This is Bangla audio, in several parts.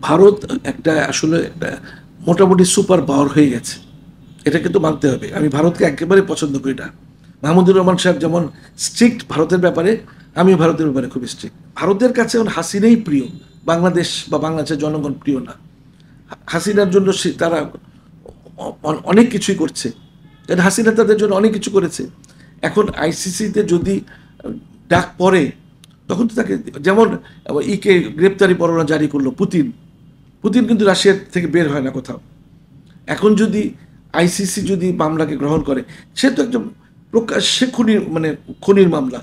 ভারত একটা আসলে একটা মোটামুটি সুপার পাওয়ার হয়ে গেছে, এটা কিন্তু মানতে হবে। আমি ভারতকে একেবারে পছন্দ করি না। মাহমুদুর রহমান সাহেব যেমন স্ট্রিক্ট ভারতের ব্যাপারে, আমিও ভারতের ব্যাপারে খুব স্ট্রিক্ট। ভারতের কাছে এখন হাসিনাই প্রিয়, বাংলাদেশ বা বাংলাদেশের জনগণ প্রিয় না। হাসিনার জন্য তারা অনেক কিছুই করছে, কারণ হাসিনা তাদের জন্য অনেক কিছু করেছে। এখন আইসিসিতে যদি ডাক পড়ে, তখন তো তাকে, যেমন ইকে গ্রেপ্তারি পরোয়ানা জারি করলো পুতিন। পুতিন কিন্তু রাশিয়ার থেকে বের হয় না কোথাও। এখন যদি আইসিসি যদি মামলাকে গ্রহণ করে, সে তো একদম প্রকাশ্যে খুনির মামলা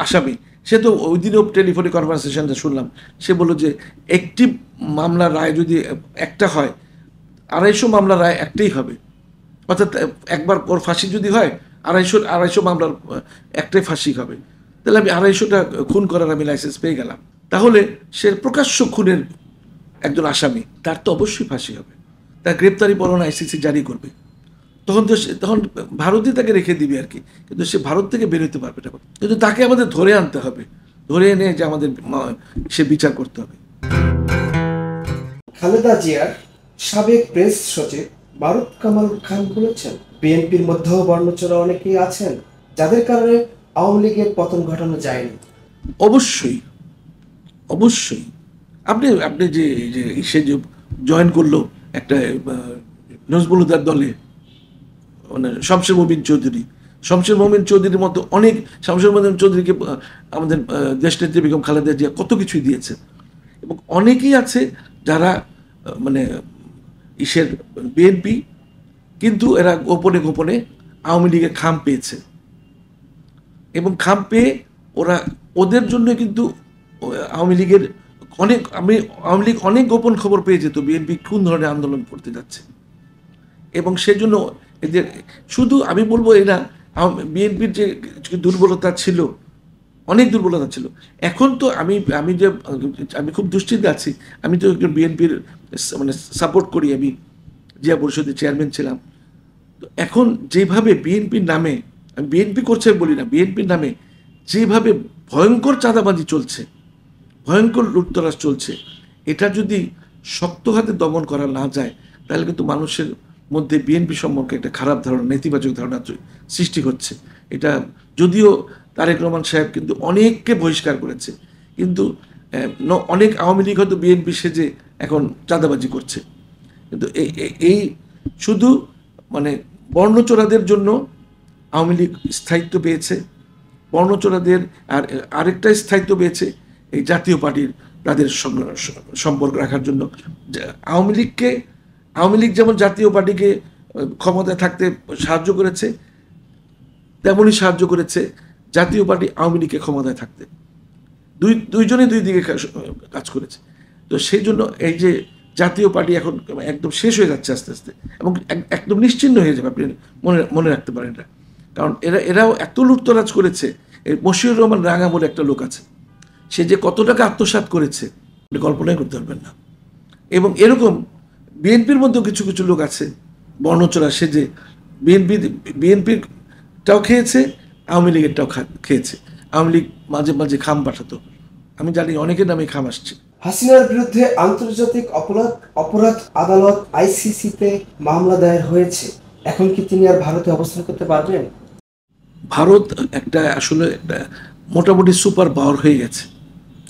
আসামি। সে তো ওই দিনেও টেলিফোনে কনভারসেশনটা শুনলাম, সে বললো যে একটি মামলার রায় যদি একটা হয়, 250 মামলার রায় একটাই হবে। অর্থাৎ একবার ওর ফাঁসি যদি হয়, 250 মামলার একটাই ফাঁসি হবে। তাহলে আমি 250টা খুন করার আমি লাইসেন্স পেয়ে গেলাম। তাহলে সে প্রকাশ্য খুনের একজন আসামি, তার তো অবশ্যই ফাঁসি হবে। তার গ্রেপ্তারি পরোয়ানা আইসিসি জারি করবে। তখন ভারতই তাকে রেখে দিবে আর কি, কিন্তু সে ভারত থেকে বেরোতে পারবে না। কিন্তু তাকে আমাদের ধরে আনতে হবে, ধরে এনে যে আমাদের সে বিচার করতে হবে। খালেদা জিয়ার সাবেক প্রেস সচিব বারুদ কামাল খান বলেছেন, বিএনপির মধ্যেও বর্ণচোরা অনেকেই আছেন যাদের কারণে আওয়ামী লীগের পতন ঘটানো যায়নি। অবশ্যই অবশ্যই আপনি আপনি যে সে যে জয়েন করলো একটা নজরুল হুদার দলে, মানে শমশের মবিন চৌধুরীর মতো অনেক, শমশের মবিন চৌধুরীকে আমাদের দেশনেত্রী বেগম খালেদা জিয়া কত কিছুই দিয়েছে। এবং অনেকেই আছে যারা মানে বিএনপি, কিন্তু এরা গোপনে গোপনে আওয়ামী লীগের খাম পেয়েছে। এবং খাম পেয়ে ওদের জন্য কিন্তু আওয়ামী লীগের আওয়ামী লীগ অনেক গোপন খবর পেয়ে যেত বিএনপি কোন ধরনের আন্দোলন করতে যাচ্ছে। এবং সেজন্য এদের শুধু আমি বলবো এরা বিএনপির যে দুর্বলতা ছিল, অনেক দুর্বলতা ছিল। এখন তো আমি খুব দুশ্চিন্তা আছি। আমি তো একজন বিএনপির সাপোর্ট করি, আমি জিয়া পরিষদের চেয়ারম্যান ছিলাম। তো এখন যেভাবে বিএনপির নামে, আমি বিএনপি করছে বলি না, বিএনপির নামে যেভাবে ভয়ঙ্কর চাঁদাবাজি চলছে, ভয়ঙ্কর লুটতরাজ চলছে, এটা যদি শক্ত হাতে দমন করা না যায়, তাহলে কিন্তু মানুষের মধ্যে বিএনপি সম্পর্কে একটা খারাপ ধারণা, নেতিবাচক ধারণা সৃষ্টি হচ্ছে। এটা যদিও তারেক রহমান সাহেব কিন্তু অনেককে বহিষ্কার করেছে, কিন্তু অনেক আওয়ামী লীগ হয়তো বিএনপি সেজে এখন চাঁদাবাজি করছে। কিন্তু এই শুধু বর্ণচোরাদের জন্য আওয়ামী লীগ স্থায়িত্ব পেয়েছে, বর্ণচোরাদের আরেকটা স্থায়িত্ব পেয়েছে এই জাতীয় পার্টির তাদের সম্পর্ক রাখার জন্য। আওয়ামী লীগ যেমন জাতীয় পার্টিকে ক্ষমতায় থাকতে সাহায্য করেছে, তেমনই সাহায্য করেছে জাতীয় পার্টি আওয়ামী লীগকে ক্ষমতায় থাকতে। দুইজনে দুই দিকে কাজ করেছে। তো সেই জন্য এই যে জাতীয় পার্টি এখন একদম শেষ হয়ে যাচ্ছে আস্তে আস্তে, এবং একদম নিশ্চিহ্ন হয়ে যাবে, আপনি মনে রাখতে পারেন এটা। কারণ এরাও এত লুটতরাজ করেছে। মশিউর রহমান রাঙা বলে একটা লোক আছে, সে যে কত টাকা আত্মসাৎ করেছে আপনি কল্পনাই করতে পারবেন না। এবং এরকম বিএনপির মধ্যেও কিছু কিছু লোক আছে বর্ণচোরা, সে যে বিএনপিরটাও খেয়েছে, আওয়ামী লীগেরটাও খেয়েছে। আওয়ামী লীগ মাঝে মাঝে খাম পাঠাতো, আমি জানি অনেকের নামে খাম আসছে। হাসিনার বিরুদ্ধে আন্তর্জাতিক অপরাধ আদালত আইসিসিতে মামলা দায়ের হয়েছে। এখন কি তিনি আর ভারতে অবস্থান করতে পারবেন? ভারত আসলে একটা মোটামুটি সুপার পাওয়ার হয়ে গেছে,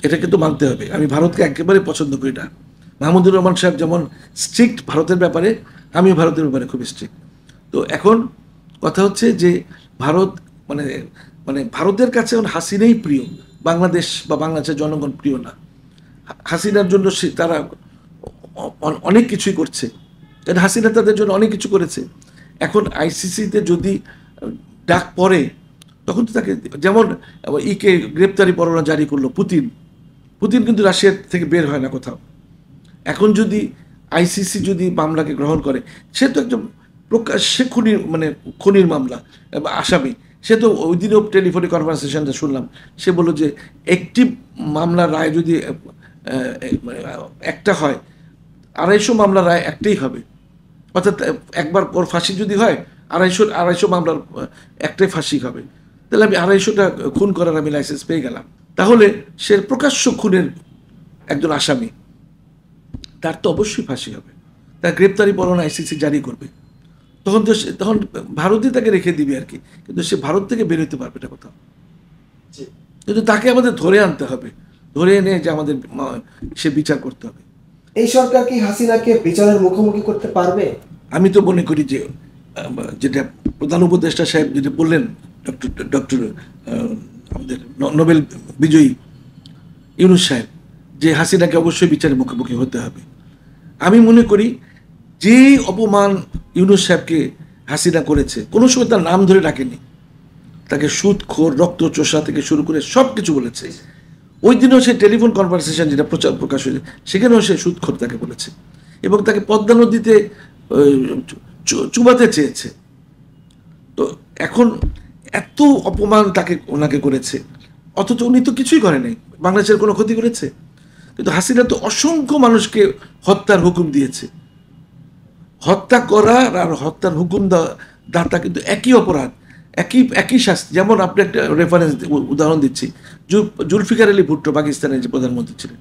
এটা কিন্তু মানতে হবে। আমি ভারতকে একেবারে পছন্দ করি না। মাহমুদুর রহমান সাহেব যেমন স্ট্রিক্ট ভারতের ব্যাপারে, আমিও ভারতের ব্যাপারে খুব স্ট্রিক্ট। তো এখন কথা হচ্ছে যে ভারত মানে মানে ভারতের কাছে এখন হাসিনাই প্রিয়, বাংলাদেশ বা বাংলাদেশের জনগণ প্রিয় না। হাসিনার জন্য তারা অনেক কিছুই করছে, কারণ হাসিনা তাদের জন্য অনেক কিছু করেছে। এখন আইসিসিতে যদি ডাক পড়ে, তখন তো তাকে, যেমন ইকে গ্রেপ্তারি পরোয়ানা জারি করলো পুতিন কিন্তু রাশিয়ার থেকে বের হয় না কোথাও। এখন যদি আইসিসি যদি মামলাকে গ্রহণ করে, সে তো একদম প্রকাশ্যে খুনির মামলা আসামি। সে তো ওই দিনেও টেলিফোনে কনভারসেশনটা শুনলাম, সে বললো যে একটি মামলার রায় যদি একটা হয়, 250 মামলার রায় একটাই হবে। অর্থাৎ একবার ওর ফাঁসি যদি হয়, 250 মামলার একটাই ফাঁসি হবে। তাহলে আমি 250টা খুন করার আমি লাইসেন্স পেয়ে গেলাম। তাহলে সে প্রকাশ্য খুনের একজন আসামি। তার তো অবশ্যই ফাঁসি হবে, তার গ্রেপ্তারি পরোয়ানা আইসিসি জারি করবে। তখন ভারতই তাকে রেখে দিবে আর কি, কিন্তু সে ভারত থেকে বেরোতে পারবে না কোথাও। কিন্তু তাকে আমাদের ধরে আনতে হবে, ধরে এনে যে আমাদের সে বিচার করতে হবে। এই সরকার কি হাসিনাকে বিচারের মুখোমুখি করতে পারবে? আমি তো মনে করি যে যেটা প্রধান উপদেষ্টা সাহেব যেটা বললেন, ডক্টর আমাদের নোবেল বিজয়ী ইউনূস সাহেব, যে হাসিনাকে অবশ্যই বিচারের মুখোমুখি হতে হবে। আমি মনে করি যে অপমান ইউনূস সাহেবকে হাসিনা করেছে, কোনো সময় তার নাম ধরে ডাকেনি, তাকে সুদখোর, রক্তচোষা থেকে শুরু করে সব কিছু বলেছে। ওই দিনও সে টেলিফোন কনভারসেশন যেটা প্রকাশ হয়েছে, সেখানেও সে সুদখোর তাকে বলেছে, এবং তাকে পদ্মা নদীতে চুবাতে চেয়েছে। তো এখন এত অপমান ওনাকে করেছে, অথচ উনি তো কিছুই করেনি, বাংলাদেশের কোনো ক্ষতি করেছে? কিন্তু হাসিনা তো অসংখ্য মানুষকে হত্যার হুকুম দিয়েছে। হত্যা করা আর হত্যার হুকুম দাতা কিন্তু একই অপরাধ, একই শাস্তি। যেমন আপনি একটা রেফারেন্স উদাহরণ দিচ্ছি, জুলফিকার আলী ভুট্টো, পাকিস্তানের যে প্রধানমন্ত্রী ছিলেন,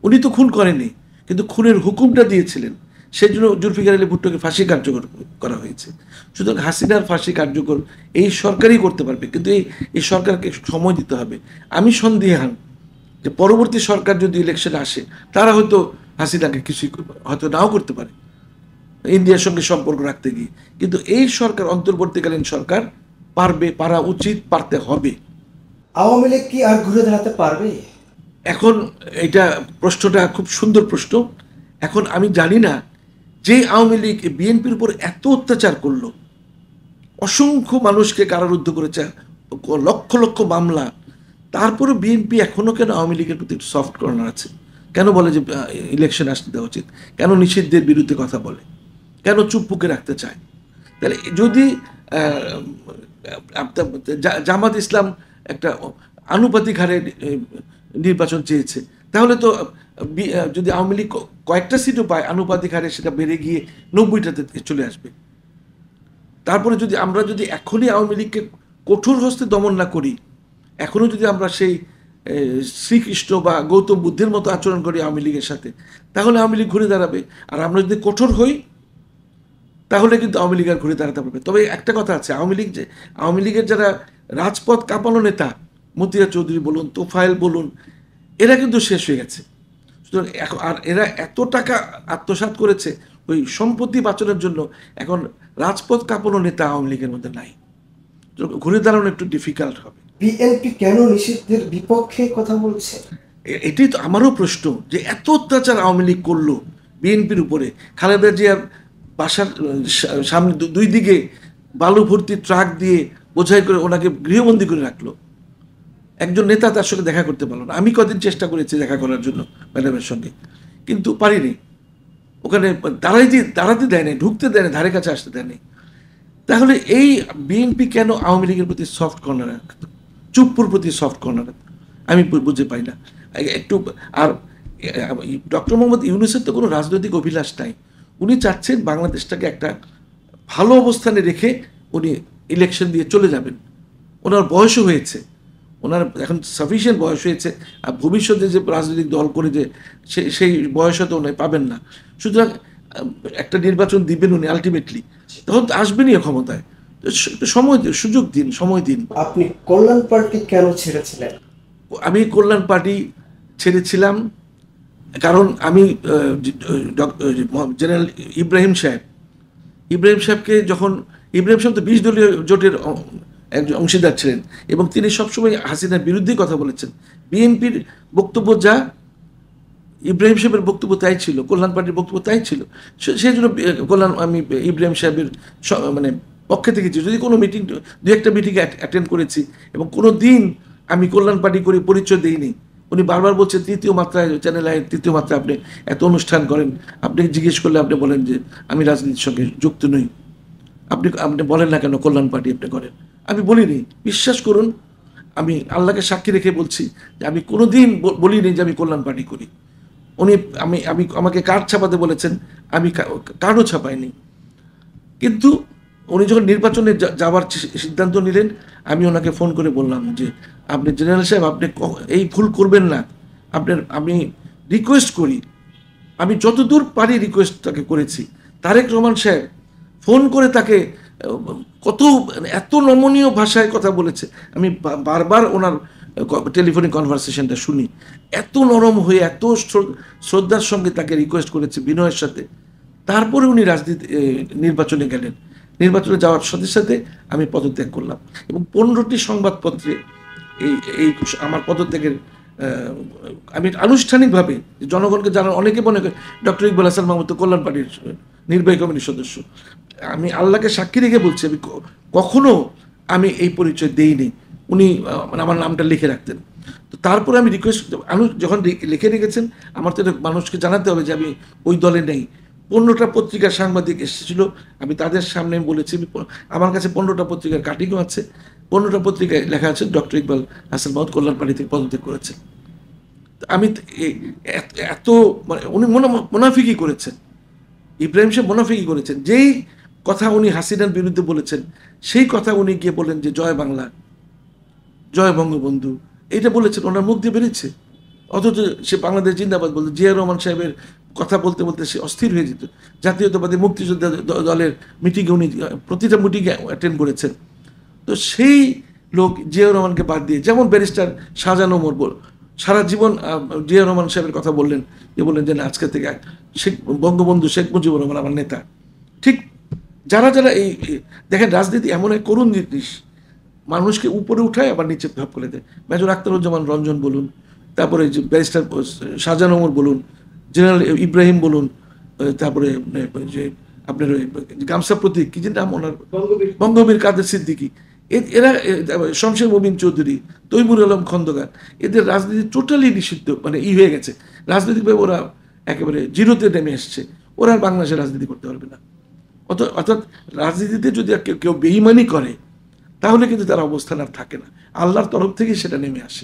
উনি তো খুন করেননি, কিন্তু খুনের হুকুমটা দিয়েছিলেন, সেই জন্য জুলফিকার আলী ভুট্টোকে ফাঁসি কার্যকর করা হয়েছে। সুতরাং হাসিনার ফাঁসি কার্যকর এই সরকারই করতে পারবে, কিন্তু এই সরকারকে সময় দিতে হবে। আমি সন্দিহান যে পরবর্তী সরকার যদি ইলেকশনে আসে, তারা হয়তো হাসিনাকে কিছুই হয়তো নাও করতে পারে ইন্ডিয়ার সঙ্গে সম্পর্ক রাখতে গিয়ে, কিন্তু এই সরকার, অন্তর্বর্তীকালীন সরকার পারা উচিত, পারতে হবে। আওয়ামী লীগ কি আর ঘুরে দাঁড়াতে পারবে? এখন এটা প্রশ্নটা খুব সুন্দর প্রশ্ন। এখন আমি জানি না, যে আওয়ামী লীগ বিএনপির উপর এত অত্যাচার করলো, অসংখ্য মানুষকে কারারুদ্ধ করেছে, লক্ষ লক্ষ মামলা, তারপরে বিএনপি এখনো কেন আওয়ামী লীগের প্রতি একটু সফট কর্নার আছে? কেন বলে যে ইলেকশন আসতে দেওয়া উচিত? কেন নিষিদ্ধের বিরুদ্ধে কথা বলে? কেন চুপপুকে রাখতে চায়? তাহলে যদি জামাত ইসলাম একটা আনুপাতিক হারে নির্বাচন চেয়েছে, তাহলে তো যদি আওয়ামী লীগ কয়েকটা সিটও পায়, আনুপাতিক হারে সেটা বেড়ে গিয়ে 90টাতে চলে আসবে। তারপরে যদি আমরা এখনই আওয়ামী লীগকে কঠোর হস্তে দমন না করি, এখনও যদি আমরা সেই শ্রীকৃষ্ণ বা গৌতম বুদ্ধের মতো আচরণ করি আওয়ামী লীগের সাথে, তাহলে আওয়ামী লীগ ঘুরে দাঁড়াবে। আর আমরা যদি কঠোর হই, তাহলে কিন্তু আওয়ামী লীগ আর ঘুরে দাঁড়াতে পারবে। তবে একটা কথা আছে, আওয়ামী লীগের যারা রাজপথ কাঁপানো নেতা, মতিয়া চৌধুরী বলুন, তোফায়েল বলুন, এরা কিন্তু শেষ হয়ে গেছে। সুতরাং আর এরা এত টাকা আত্মসাৎ করেছে ওই সম্পত্তি বাঁচানোর জন্য, এখন রাজপথ কাঁপানো নেতা আওয়ামী লীগের মধ্যে নাই, ঘুরে দাঁড়ানো একটু ডিফিকাল্ট হবে। বিএনপি কেন নিষিদ্ধের বিপক্ষে কথা বলছে? এটাই তো আমারও প্রশ্ন, যে এত অত্যাচার আওয়ামী লীগ করলো বিএনপির উপরে। খালেদা জিয়ার বাসার সামনে দুই দিকে বালু ভর্তি ট্রাক দিয়ে বোঝাই করে ওনাকে গৃহবন্দী করে রাখলো। একজন নেতা তার সঙ্গে দেখা করতে পারলো না। আমি কদিন চেষ্টা করেছি দেখা করার জন্য ম্যাডামের সঙ্গে, কিন্তু পারিনি। ওখানে দাঁড়াতে দেয় নাই, ঢুকতে দেয় না, ধারে কাছে আসতে দেয় নাই। তাহলে এই বিএনপি কেন আওয়ামী লীগের প্রতি সফট কর্নার রাখতো, চুপ্পুর প্রতি সফট কর্নার রাখতো, আমি বুঝতে পাই না একটু। আর ডক্টর মোহাম্মদ ইউনূসের তো কোনো রাজনৈতিক অভিলাষ নাই। উনি চাচ্ছেন বাংলাদেশটাকে একটা ভালো অবস্থানে রেখে উনি ইলেকশন দিয়ে চলে যাবেন। ওনার বয়সও হয়েছে, ওনার এখন সাফিসিয়েন্ট বয়স হয়েছে, আর ভবিষ্যতে যে রাজনৈতিক দল করে যে সেই বয়স হয়তো উনি পাবেন না। সুতরাং একটা নির্বাচন দিবেন উনি আলটিমেটলি, তখন আসবেনই ক্ষমতায়। সুযোগ দিন, সময় দিন। আপনি কল্যাণ পার্টি কেন ছেড়েছিলেন? আমি কল্যাণ পার্টি ছেড়েছিলাম কারণ আমি জেনারেল ইব্রাহিম সাহেবকে যখন, ইব্রাহিম সাহেব তো 20 দলীয় জোটের একজন অংশীদার ছিলেন, এবং তিনি সবসময় হাসিনার বিরুদ্ধে কথা বলেছেন। বিএনপির বক্তব্য যা, ইব্রাহিম সাহেবের বক্তব্য তাই ছিল, কল্যাণ পার্টির বক্তব্য তাই ছিল। সেই জন্য আমি ইব্রাহিম সাহেবের মানে পক্ষে থেকেছি। যদি কোনো মিটিং, দু একটা মিটিংয়ে অ্যাটেন্ড করেছি, এবং কোনো দিন আমি কল্যাণ পার্টি করে পরিচয় দিইনি। উনি বারবার বলছেন তৃতীয় মাত্রায়, চ্যানেল আই তৃতীয় মাত্রায় আপনি এত অনুষ্ঠান করেন, আপনি জিজ্ঞেস করলে আপনি বলেন যে আমি রাজনীতির সঙ্গে যুক্ত নই, আপনি বলেন না কেন কল্যাণ পার্টি আপনি করেন। আমি বলিনি, বিশ্বাস করুন, আমি আল্লাহকে সাক্ষী রেখে বলছি যে আমি কোনো দিন বলিনি যে আমি কল্যাণ পার্টি করি। উনি আমাকে কার্ড ছাপাতে বলেছেন, আমি কার্ডও ছাপাইনি। কিন্তু উনি যখন নির্বাচনে যাওয়ার সিদ্ধান্ত নিলেন, আমি ওনাকে ফোন করে বললাম যে আপনি জেনারেল সাহেব, আপনি এই ভুল করবেন না, আমি রিকোয়েস্ট করি আমি যতদূর পারি রিকোয়েস্ট তাকে করেছি। তারেক রহমান সাহেব ফোন করে তাকে কত এত নমনীয় ভাষায় কথা বলেছে, আমি বারবার ওনার টেলিফোনিক কনভারসেশনটা শুনি। এত নরম হয়ে এত শ্রদ্ধার সঙ্গে তাকে রিকোয়েস্ট করেছে বিনয়ের সাথে। তারপরে উনি নির্বাচনে গেলেন। নির্বাচনে যাওয়ার সাথে সাথে আমি পদত্যাগ করলাম এবং 15টি সংবাদপত্রে এই এই আমার পদত্যাগের আমি আনুষ্ঠানিকভাবে জনগণকে জানার, অনেকে মনে করে ডক্টর ইকবাল হাসান মাহমুদ তো কল্যাণ পার্টির নির্বাহী কমিটির সদস্য। আমি আল্লাহকে সাক্ষী রেখে বলছি, আমি কখনো আমি এই পরিচয় দেইনি। উনি মানে আমার নামটা লিখে রাখতেন। তো তারপরে আমি রিকোয়েস্ট যখন লিখে রেখেছেন, আমার তো মানুষকে জানাতে হবে যে আমি ওই দলে নেই। 15টা পত্রিকার সাংবাদিক এসেছিল, আমি তাদের সামনে বলেছি আমার কাছে 15টা পত্রিকার কাটিংও আছে। 15টা পত্রিকায় লেখা আছে ডক্টর ইকবাল হাসান মাহমুদ কল্যাণ পার্টি থেকে পদত্যাগ করেছেন। আমি এত মানে উনি মুনাফিকি করেছেন, ইব্রাহিম সাহেব মুনাফিকি করেছেন। যেই কথা উনি হাসিনার বিরুদ্ধে বলেছেন, সেই কথা উনি গিয়ে বলেন যে জয় বাংলা, জয় বঙ্গবন্ধু, এটা বলেছেন, ওনার মুখ দিয়ে বেরিয়েছে। অথচ সে বাংলাদেশ জিন্দাবাদ বলতো। জিয়া রহমান সাহেবের কথা বলতে বলতে সে অস্থির হয়ে যেত। জাতীয়তাবাদী মুক্তিযোদ্ধা দলের মিটিংয়ে উনি প্রতিটা মিটিংয়ে অ্যাটেন্ড করেছেন। তো সেই লোক জিয়াউর রহমানকে বাদ দিয়ে, যেমন ব্যারিস্টার শাহজাহান ওমর সারা জীবন জিয়া রহমান সাহেবের কথা বললেন, যে বললেন যে না, আজকে থেকে বঙ্গবন্ধু শেখ মুজিবুর রহমান আমার নেতা। ঠিক যারা যারা এই দেখেন, রাজনীতি এমন এক করুণ জিনিস, মানুষকে উপরে উঠায় আবার নিচে ভাব করে দেয়। মেজর আখতারুজ্জামান রঞ্জন বলুন, তারপরে যে ব্যারিস্টার শাহজাহান ওমর বলুন, জেনারেল ইব্রাহিম বলুন, তারপরে যে আপনার ওই গামছা প্রতীক, কি যে নাম ওনার, বঙ্গবীর কাদের সিদ্দিকী, এরা শমশের মুবিন চৌধুরী, তৈমুর আলম খন্দকার, এদের রাজনীতি টোটালি নিষিদ্ধ, মানে হয়ে গেছে রাজনৈতিকভাবে। ওরা একেবারে জিরোতে নেমে এসছে। ওরা আর বাংলাদেশে রাজনীতি করতে পারবে না। অর্থাৎ রাজনীতিতে যদি কেউ বেঈমানি করে, তাহলে কিন্তু তার অবস্থান আর থাকে না। আল্লাহর তরফ থেকেই সেটা নেমে আসে।